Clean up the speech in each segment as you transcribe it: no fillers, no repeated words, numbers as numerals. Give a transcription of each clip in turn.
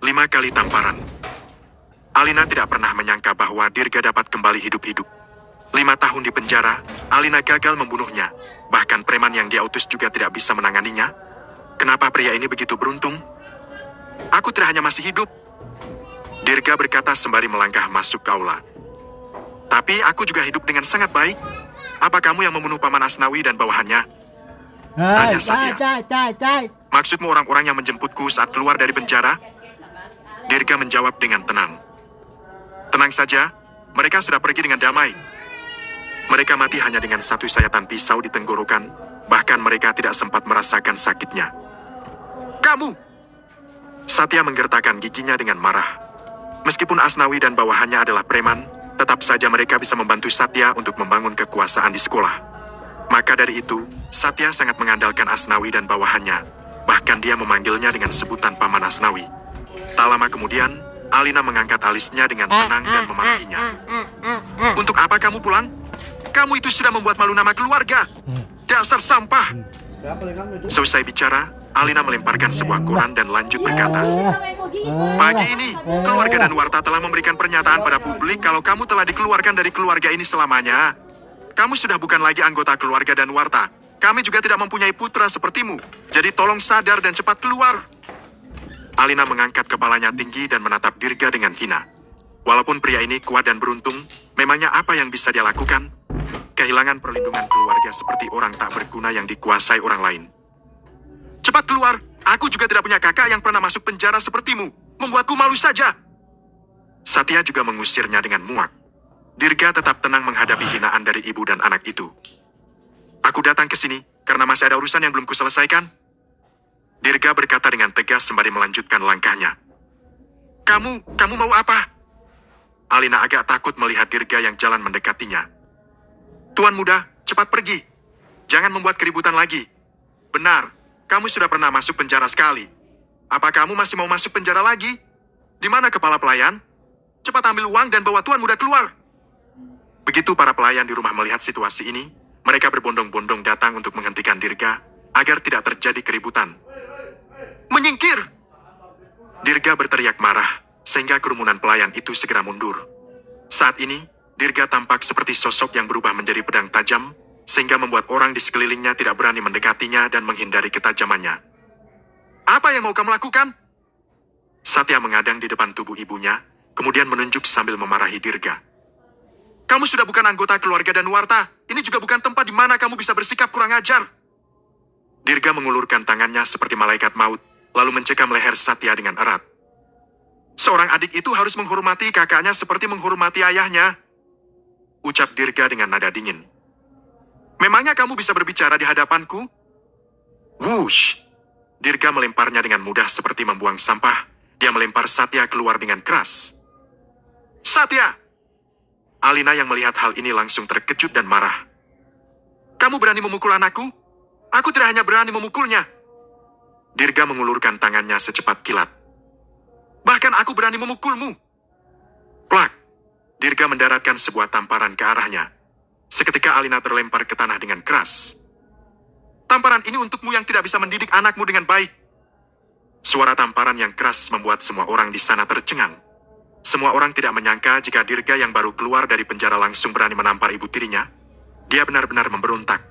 5 kali tamparan. Alina tidak pernah menyangka bahwa Dirga dapat kembali hidup-hidup. 5 tahun di penjara, Alina gagal membunuhnya. Bahkan preman yang dia utus juga tidak bisa menanganinya. Kenapa pria ini begitu beruntung? Aku tidak hanya masih hidup. Dirga berkata sembari melangkah masuk ke aula. Tapi aku juga hidup dengan sangat baik. Apa kamu yang membunuh Paman Asnawi dan bawahannya? Tanya Satya. Maksudmu orang-orang yang menjemputku saat keluar dari penjara? Dirga menjawab dengan tenang. Tenang saja, mereka sudah pergi dengan damai. Mereka mati hanya dengan satu sayatan pisau di tenggorokan, bahkan mereka tidak sempat merasakan sakitnya. Kamu! Satya menggertakkan giginya dengan marah. Meskipun Asnawi dan bawahannya adalah preman, tetap saja mereka bisa membantu Satya untuk membangun kekuasaan di sekolah. Maka dari itu, Satya sangat mengandalkan Asnawi dan bawahannya. Bahkan dia memanggilnya dengan sebutan Paman Asnawi. Tak lama kemudian, Alina mengangkat alisnya dengan tenang dan memarahinya. Untuk apa kamu pulang? Kamu itu sudah membuat malu nama keluarga. Dasar sampah. Selesai bicara, Alina melemparkan sebuah koran dan lanjut berkata, pagi ini, keluarga dan Warta telah memberikan pernyataan pada publik kalau kamu telah dikeluarkan dari keluarga ini selamanya. Kamu sudah bukan lagi anggota keluarga dan Warta. Kami juga tidak mempunyai putra sepertimu. Jadi tolong sadar dan cepat keluar. Alina mengangkat kepalanya tinggi dan menatap Dirga dengan hina. Walaupun pria ini kuat dan beruntung, memangnya apa yang bisa dia lakukan? Kehilangan perlindungan keluarga seperti orang tak berguna yang dikuasai orang lain. Cepat keluar, aku juga tidak punya kakak yang pernah masuk penjara sepertimu. Membuatku malu saja. Satya juga mengusirnya dengan muak. Dirga tetap tenang menghadapi hinaan dari ibu dan anak itu. Aku datang ke sini karena masih ada urusan yang belum kuselesaikan. Dirga berkata dengan tegas sembari melanjutkan langkahnya. Kamu mau apa? Alina agak takut melihat Dirga yang jalan mendekatinya. Tuan muda, cepat pergi. Jangan membuat keributan lagi. Benar, kamu sudah pernah masuk penjara sekali. Apa kamu masih mau masuk penjara lagi? Di mana kepala pelayan? Cepat ambil uang dan bawa tuan muda keluar. Begitu para pelayan di rumah melihat situasi ini, mereka berbondong-bondong datang untuk menghentikan Dirga agar tidak terjadi keributan. Menyingkir! Dirga berteriak marah, sehingga kerumunan pelayan itu segera mundur. Saat ini, Dirga tampak seperti sosok yang berubah menjadi pedang tajam, sehingga membuat orang di sekelilingnya tidak berani mendekatinya dan menghindari ketajamannya. Apa yang mau kamu lakukan? Satya mengadang di depan tubuh ibunya, kemudian menunjuk sambil memarahi Dirga. Kamu sudah bukan anggota keluarga dan Warta. Ini juga bukan tempat di mana kamu bisa bersikap kurang ajar. Dirga mengulurkan tangannya seperti malaikat maut, lalu mencekam leher Satya dengan erat. Seorang adik itu harus menghormati kakaknya seperti menghormati ayahnya. Ucap Dirga dengan nada dingin. Memangnya kamu bisa berbicara di hadapanku? Wush! Dirga melemparnya dengan mudah seperti membuang sampah. Dia melempar Satya keluar dengan keras. Satya! Alina yang melihat hal ini langsung terkejut dan marah. Kamu berani memukul anakku? Aku tidak hanya berani memukulnya. Dirga mengulurkan tangannya secepat kilat. Bahkan aku berani memukulmu. Plak! Dirga mendaratkan sebuah tamparan ke arahnya. Seketika Alina terlempar ke tanah dengan keras. Tamparan ini untukmu yang tidak bisa mendidik anakmu dengan baik. Suara tamparan yang keras membuat semua orang di sana tercengang. Semua orang tidak menyangka jika Dirga yang baru keluar dari penjara langsung berani menampar ibu tirinya. Dia benar-benar memberontak.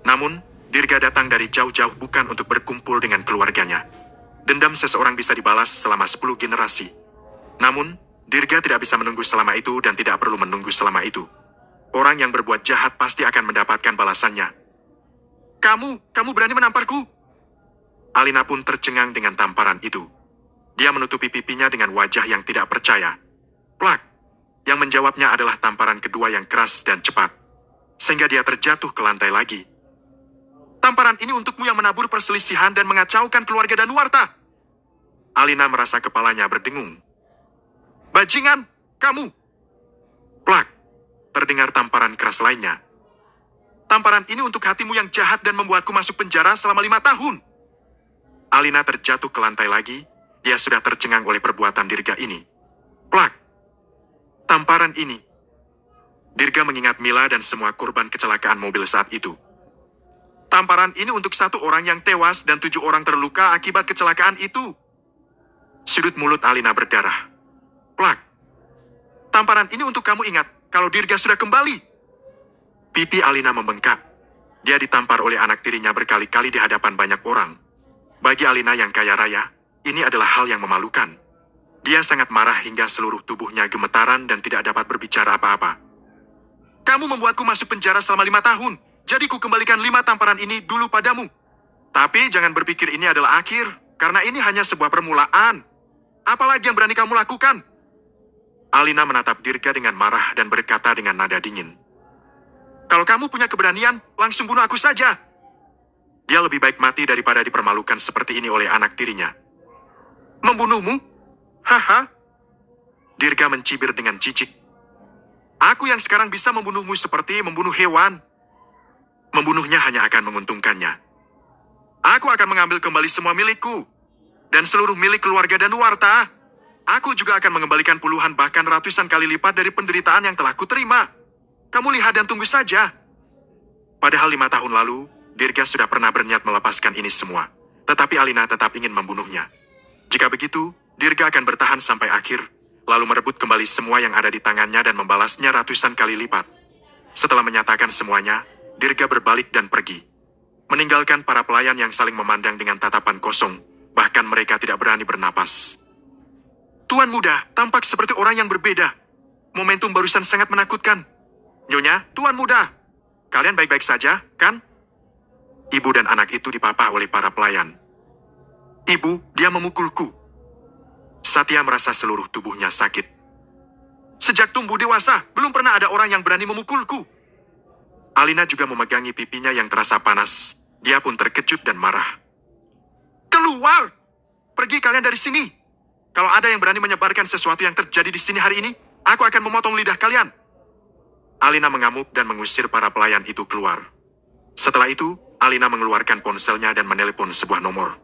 Namun, Dirga datang dari jauh-jauh bukan untuk berkumpul dengan keluarganya. Dendam seseorang bisa dibalas selama 10 generasi. Namun, Dirga tidak bisa menunggu selama itu dan tidak perlu menunggu selama itu. Orang yang berbuat jahat pasti akan mendapatkan balasannya. Kamu berani menamparku? Alina pun tercengang dengan tamparan itu. Dia menutupi pipinya dengan wajah yang tidak percaya. Plak! Yang menjawabnya adalah tamparan kedua yang keras dan cepat. Sehingga dia terjatuh ke lantai lagi. Tamparan ini untukmu yang menabur perselisihan dan mengacaukan keluarga dan Warta. Alina merasa kepalanya berdengung. Bajingan, kamu! Plak! Terdengar tamparan keras lainnya. Tamparan ini untuk hatimu yang jahat dan membuatku masuk penjara selama 5 tahun. Alina terjatuh ke lantai lagi. Dia sudah tercengang oleh perbuatan Dirga ini. Plak! Tamparan ini. Dirga mengingat Mila dan semua korban kecelakaan mobil saat itu. Tamparan ini untuk 1 orang yang tewas dan 7 orang terluka akibat kecelakaan itu. Sudut mulut Alina berdarah. Plak. Tamparan ini untuk kamu ingat kalau Dirga sudah kembali. Pipi Alina membengkak. Dia ditampar oleh anak tirinya berkali-kali di hadapan banyak orang. Bagi Alina yang kaya raya, ini adalah hal yang memalukan. Dia sangat marah hingga seluruh tubuhnya gemetaran dan tidak dapat berbicara apa-apa. Kamu membuatku masuk penjara selama 5 tahun. Jadi ku kembalikan 5 tamparan ini dulu padamu. Tapi jangan berpikir ini adalah akhir, karena ini hanya sebuah permulaan. Apalagi yang berani kamu lakukan? Alina menatap Dirga dengan marah dan berkata dengan nada dingin. Kalau kamu punya keberanian, langsung bunuh aku saja. Dia lebih baik mati daripada dipermalukan seperti ini oleh anak tirinya. Membunuhmu? Haha. Dirga mencibir dengan jijik. Aku yang sekarang bisa membunuhmu seperti membunuh hewan. Membunuhnya hanya akan menguntungkannya. Aku akan mengambil kembali semua milikku. Dan seluruh milik keluarga dan warta. Aku juga akan mengembalikan puluhan bahkan ratusan kali lipat dari penderitaan yang telah kuterima. Kamu lihat dan tunggu saja. Padahal 5 tahun lalu, Dirga sudah pernah berniat melepaskan ini semua. Tetapi Alina tetap ingin membunuhnya. Jika begitu, Dirga akan bertahan sampai akhir, lalu merebut kembali semua yang ada di tangannya dan membalasnya ratusan kali lipat. Setelah menyatakan semuanya, Dirga berbalik dan pergi. Meninggalkan para pelayan yang saling memandang dengan tatapan kosong, bahkan mereka tidak berani bernapas. Tuan muda, tampak seperti orang yang berbeda. Momentum barusan sangat menakutkan. Nyonya, Tuan muda, kalian baik-baik saja, kan? Ibu dan anak itu dipapah oleh para pelayan. Ibu, dia memukulku. Satya merasa seluruh tubuhnya sakit. Sejak tumbuh dewasa, belum pernah ada orang yang berani memukulku. Alina juga memegangi pipinya yang terasa panas. Dia pun terkejut dan marah. Keluar! Pergi kalian dari sini. Kalau ada yang berani menyebarkan sesuatu yang terjadi di sini hari ini, aku akan memotong lidah kalian. Alina mengamuk dan mengusir para pelayan itu keluar. Setelah itu, Alina mengeluarkan ponselnya dan menelepon sebuah nomor.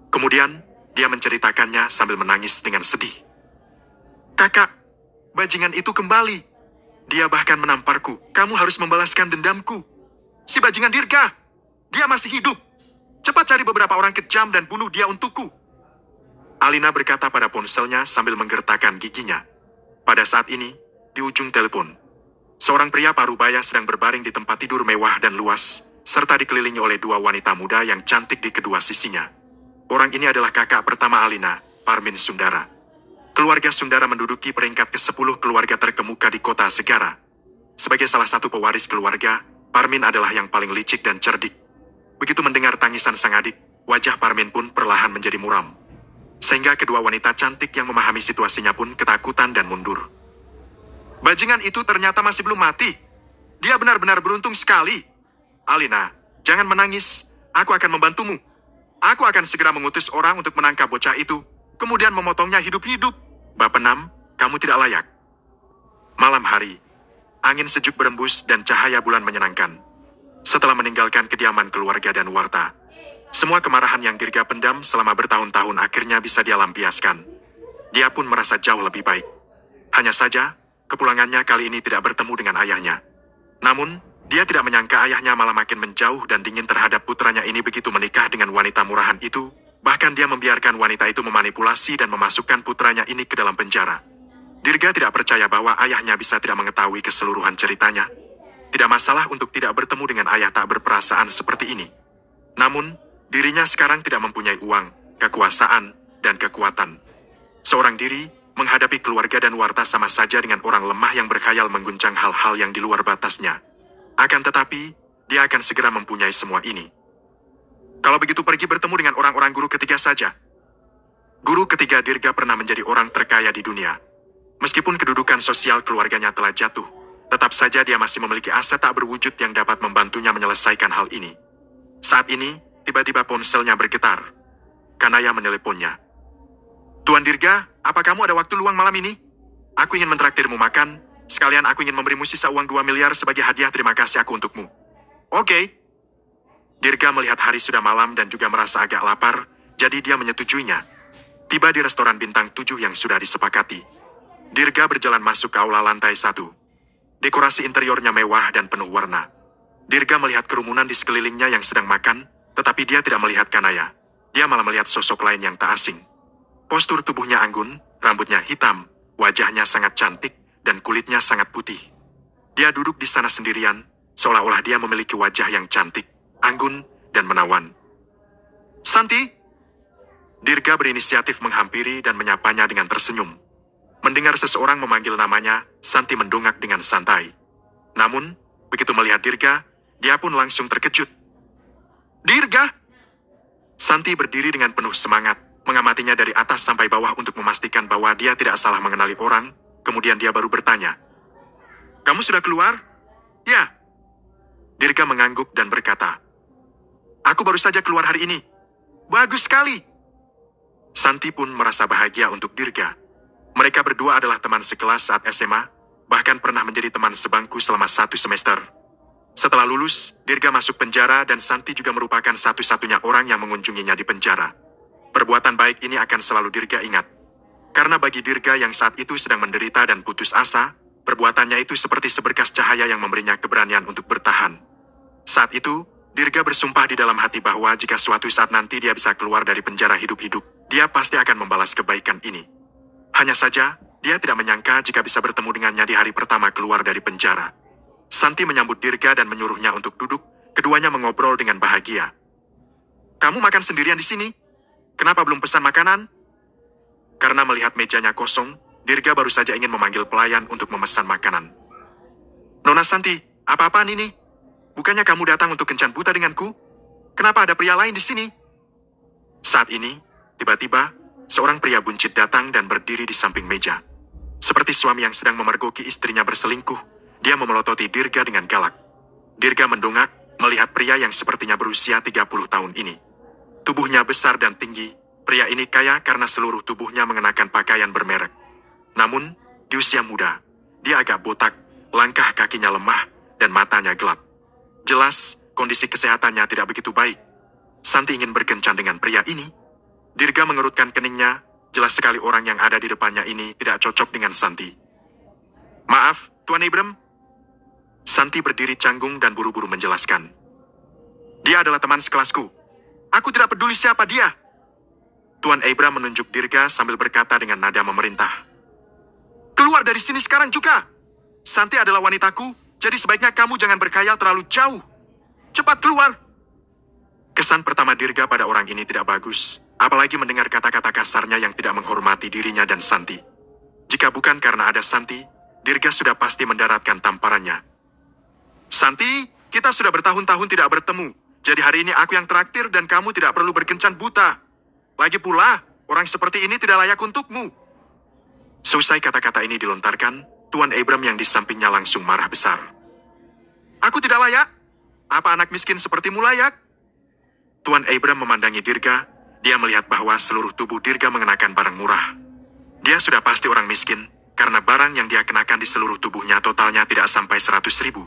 Kemudian, dia menceritakannya sambil menangis dengan sedih. Kakak, bajingan itu kembali. Dia bahkan menamparku. Kamu harus membalaskan dendamku. Si bajingan Dirga, dia masih hidup. Cepat cari beberapa orang kejam dan bunuh dia untukku. Alina berkata pada ponselnya sambil menggertakkan giginya. Pada saat ini, di ujung telepon, seorang pria parubaya sedang berbaring di tempat tidur mewah dan luas, serta dikelilingi oleh 2 wanita muda yang cantik di kedua sisinya. Orang ini adalah kakak pertama Alina, Parmin Sundara. Keluarga Sundara menduduki peringkat ke-10 keluarga terkemuka di kota Segara. Sebagai salah satu pewaris keluarga, Parmin adalah yang paling licik dan cerdik. Begitu mendengar tangisan sang adik, wajah Parmin pun perlahan menjadi muram. Sehingga kedua wanita cantik yang memahami situasinya pun ketakutan dan mundur. Bajingan itu ternyata masih belum mati. Dia benar-benar beruntung sekali. Alina, jangan menangis. Aku akan membantumu. Aku akan segera mengutus orang untuk menangkap bocah itu, kemudian memotongnya hidup-hidup. Bapenam, kamu tidak layak. Malam hari, angin sejuk berembus dan cahaya bulan menyenangkan. Setelah meninggalkan kediaman keluarga dan warta, semua kemarahan yang Dirga pendam selama bertahun-tahun akhirnya bisa dia lampiaskan. Dia pun merasa jauh lebih baik. Hanya saja, kepulangannya kali ini tidak bertemu dengan ayahnya. Namun, dia tidak menyangka ayahnya malah makin menjauh dan dingin terhadap putranya ini begitu menikah dengan wanita murahan itu. Bahkan dia membiarkan wanita itu memanipulasi dan memasukkan putranya ini ke dalam penjara. Dirga tidak percaya bahwa ayahnya bisa tidak mengetahui keseluruhan ceritanya. Tidak masalah untuk tidak bertemu dengan ayah tak berperasaan seperti ini. Namun, dirinya sekarang tidak mempunyai uang, kekuasaan, dan kekuatan. Seorang diri menghadapi keluarga dan warta sama saja dengan orang lemah yang berkhayal mengguncang hal-hal yang di luar batasnya. Akan tetapi, dia akan segera mempunyai semua ini. Kalau begitu pergi bertemu dengan orang-orang guru ketiga saja. Guru ketiga Dirga pernah menjadi orang terkaya di dunia. Meskipun kedudukan sosial keluarganya telah jatuh, tetap saja dia masih memiliki aset tak berwujud yang dapat membantunya menyelesaikan hal ini. Saat ini, tiba-tiba ponselnya bergetar. Kanaya meneleponnya. Tuan Dirga, apa kamu ada waktu luang malam ini? Aku ingin mentraktirmu makan, sekalian aku ingin memberimu sisa uang 2 miliar sebagai hadiah terima kasih aku untukmu. Oke. Dirga melihat hari sudah malam dan juga merasa agak lapar, jadi dia menyetujuinya. Tiba di restoran bintang 7 yang sudah disepakati. Dirga berjalan masuk ke aula lantai 1. Dekorasi interiornya mewah dan penuh warna. Dirga melihat kerumunan di sekelilingnya yang sedang makan, tetapi dia tidak melihat Kanaya. Dia malah melihat sosok lain yang tak asing. Postur tubuhnya anggun, rambutnya hitam, wajahnya sangat cantik, dan kulitnya sangat putih. Dia duduk di sana sendirian, seolah-olah dia memiliki wajah yang cantik, anggun, dan menawan. Santi! Dirga berinisiatif menghampiri dan menyapanya dengan tersenyum. Mendengar seseorang memanggil namanya, Santi mendongak dengan santai. Namun, begitu melihat Dirga, dia pun langsung terkejut. Dirga! Santi berdiri dengan penuh semangat, mengamatinya dari atas sampai bawah untuk memastikan bahwa dia tidak salah mengenali orang, kemudian dia baru bertanya. Kamu sudah keluar? Ya. Dirga mengangguk dan berkata, aku baru saja keluar hari ini. Bagus sekali. Santi pun merasa bahagia untuk Dirga. Mereka berdua adalah teman sekelas saat SMA, bahkan pernah menjadi teman sebangku selama 1 semester. Setelah lulus, Dirga masuk penjara dan Santi juga merupakan satu-satunya orang yang mengunjunginya di penjara. Perbuatan baik ini akan selalu Dirga ingat. Karena bagi Dirga yang saat itu sedang menderita dan putus asa, perbuatannya itu seperti seberkas cahaya yang memberinya keberanian untuk bertahan. Saat itu, Dirga bersumpah di dalam hati bahwa jika suatu saat nanti dia bisa keluar dari penjara hidup-hidup, dia pasti akan membalas kebaikan ini. Hanya saja, dia tidak menyangka jika bisa bertemu dengannya di hari pertama keluar dari penjara. Santi menyambut Dirga dan menyuruhnya untuk duduk, keduanya mengobrol dengan bahagia. Kamu makan sendirian di sini? Kenapa belum pesan makanan? Karena melihat mejanya kosong, Dirga baru saja ingin memanggil pelayan untuk memesan makanan. Nona Santi, apa-apaan ini? Bukannya kamu datang untuk kencan buta denganku? Kenapa ada pria lain di sini? Saat ini, tiba-tiba, seorang pria buncit datang dan berdiri di samping meja. Seperti suami yang sedang memergoki istrinya berselingkuh, dia memelototi Dirga dengan galak. Dirga mendongak, melihat pria yang sepertinya berusia 30 tahun ini. Tubuhnya besar dan tinggi, pria ini kaya karena seluruh tubuhnya mengenakan pakaian bermerek. Namun, di usia muda, dia agak botak, langkah kakinya lemah, dan matanya gelap. Jelas, kondisi kesehatannya tidak begitu baik. Santi ingin berkencan dengan pria ini. Dirga mengerutkan keningnya, jelas sekali orang yang ada di depannya ini tidak cocok dengan Santi. Maaf, Tuan Abram. Santi berdiri canggung dan buru-buru menjelaskan. Dia adalah teman sekelasku. Aku tidak peduli siapa dia. Tuan Abram menunjuk Dirga sambil berkata dengan nada memerintah. Keluar dari sini sekarang juga. Santi adalah wanitaku, jadi sebaiknya kamu jangan berkhayal terlalu jauh. Cepat keluar. Kesan pertama Dirga pada orang ini tidak bagus, apalagi mendengar kata-kata kasarnya yang tidak menghormati dirinya dan Santi. Jika bukan karena ada Santi, Dirga sudah pasti mendaratkan tamparannya. Santi, kita sudah bertahun-tahun tidak bertemu. Jadi hari ini aku yang traktir dan kamu tidak perlu berkencan buta. Lagi pula, orang seperti ini tidak layak untukmu. Selesai kata-kata ini dilontarkan, Tuan Abram yang di sampingnya langsung marah besar. Aku tidak layak? Apa anak miskin sepertimu layak? Tuan Abram memandangi Dirga, dia melihat bahwa seluruh tubuh Dirga mengenakan barang murah. Dia sudah pasti orang miskin, karena barang yang dia kenakan di seluruh tubuhnya totalnya tidak sampai 100.000.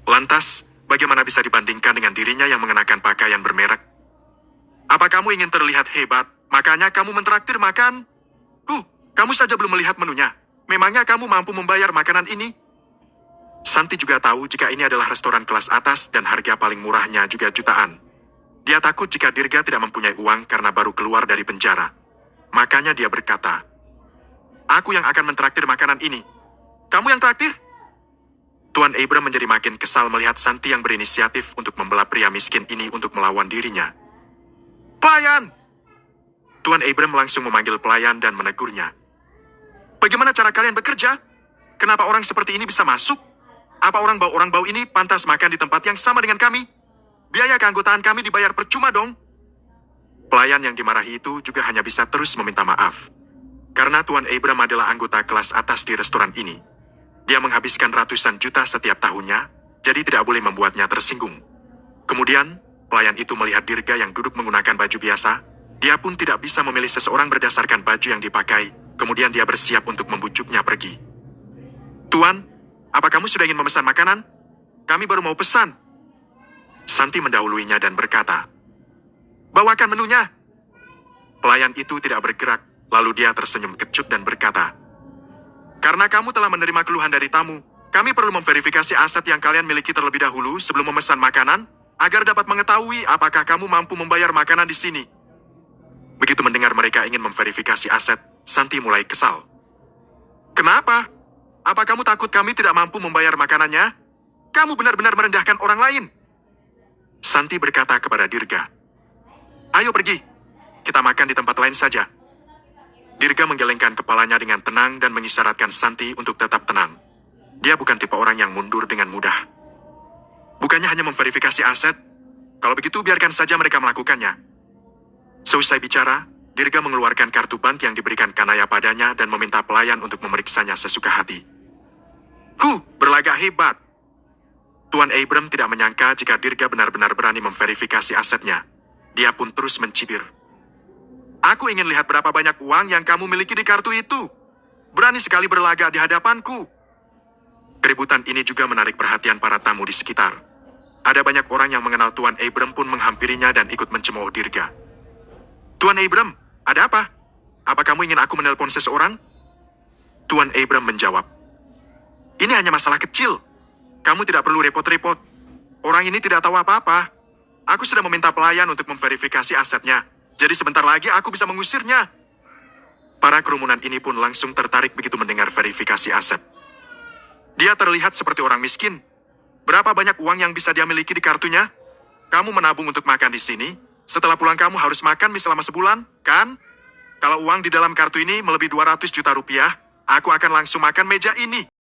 Lantas, bagaimana bisa dibandingkan dengan dirinya yang mengenakan pakaian bermerek? Apa kamu ingin terlihat hebat, makanya kamu mentraktir makan? Kamu saja belum melihat menunya. Memangnya kamu mampu membayar makanan ini? Santi juga tahu jika ini adalah restoran kelas atas dan harga paling murahnya juga jutaan. Dia takut jika Dirga tidak mempunyai uang karena baru keluar dari penjara. Makanya dia berkata, aku yang akan mentraktir makanan ini. Kamu yang traktir? Tuan Abram menjadi makin kesal melihat Santi yang berinisiatif untuk membelah pria miskin ini untuk melawan dirinya. Pelayan! Tuan Abram langsung memanggil pelayan dan menegurnya. Bagaimana cara kalian bekerja? Kenapa orang seperti ini bisa masuk? Apa orang bau ini pantas makan di tempat yang sama dengan kami? Biaya keanggotaan kami dibayar percuma dong. Pelayan yang dimarahi itu juga hanya bisa terus meminta maaf. Karena Tuan Abram adalah anggota kelas atas di restoran ini. Dia menghabiskan ratusan juta setiap tahunnya, jadi tidak boleh membuatnya tersinggung. Kemudian, pelayan itu melihat Dirga yang duduk menggunakan baju biasa. Dia pun tidak bisa memilih seseorang berdasarkan baju yang dipakai. Kemudian dia bersiap untuk membujuknya pergi. Tuan, apa kamu sudah ingin memesan makanan? Kami baru mau pesan. Santi mendahuluinya dan berkata, bawakan menunya. Pelayan itu tidak bergerak, lalu dia tersenyum kecut dan berkata, karena kamu telah menerima keluhan dari tamu, kami perlu memverifikasi aset yang kalian miliki terlebih dahulu sebelum memesan makanan, agar dapat mengetahui apakah kamu mampu membayar makanan di sini. Begitu mendengar mereka ingin memverifikasi aset, Santi mulai kesal. Kenapa? Apa kamu takut kami tidak mampu membayar makanannya? Kamu benar-benar merendahkan orang lain. Santi berkata kepada Dirga, ayo pergi, kita makan di tempat lain saja. Dirga menggelengkan kepalanya dengan tenang dan mengisyaratkan Santi untuk tetap tenang. Dia bukan tipe orang yang mundur dengan mudah. Bukannya hanya memverifikasi aset, kalau begitu biarkan saja mereka melakukannya. Seusai bicara, Dirga mengeluarkan kartu bank yang diberikan Kanaya padanya dan meminta pelayan untuk memeriksanya sesuka hati. Berlagak hebat. Tuan Abram tidak menyangka jika Dirga benar-benar berani memverifikasi asetnya. Dia pun terus mencibir. Aku ingin lihat berapa banyak uang yang kamu miliki di kartu itu. Berani sekali berlagak di hadapanku. Keributan ini juga menarik perhatian para tamu di sekitar. Ada banyak orang yang mengenal Tuan Abram pun menghampirinya dan ikut mencemooh Dirga. Tuan Abram, ada apa? Apa kamu ingin aku menelpon seseorang? Tuan Abram menjawab, ini hanya masalah kecil. Kamu tidak perlu repot-repot. Orang ini tidak tahu apa-apa. Aku sudah meminta pelayan untuk memverifikasi asetnya. Jadi sebentar lagi aku bisa mengusirnya. Para kerumunan ini pun langsung tertarik begitu mendengar verifikasi aset. Dia terlihat seperti orang miskin. Berapa banyak uang yang bisa dia miliki di kartunya? Kamu menabung untuk makan di sini. Setelah pulang kamu harus makan mie selama sebulan, kan? Kalau uang di dalam kartu ini melebihi 200 juta rupiah, aku akan langsung makan meja ini.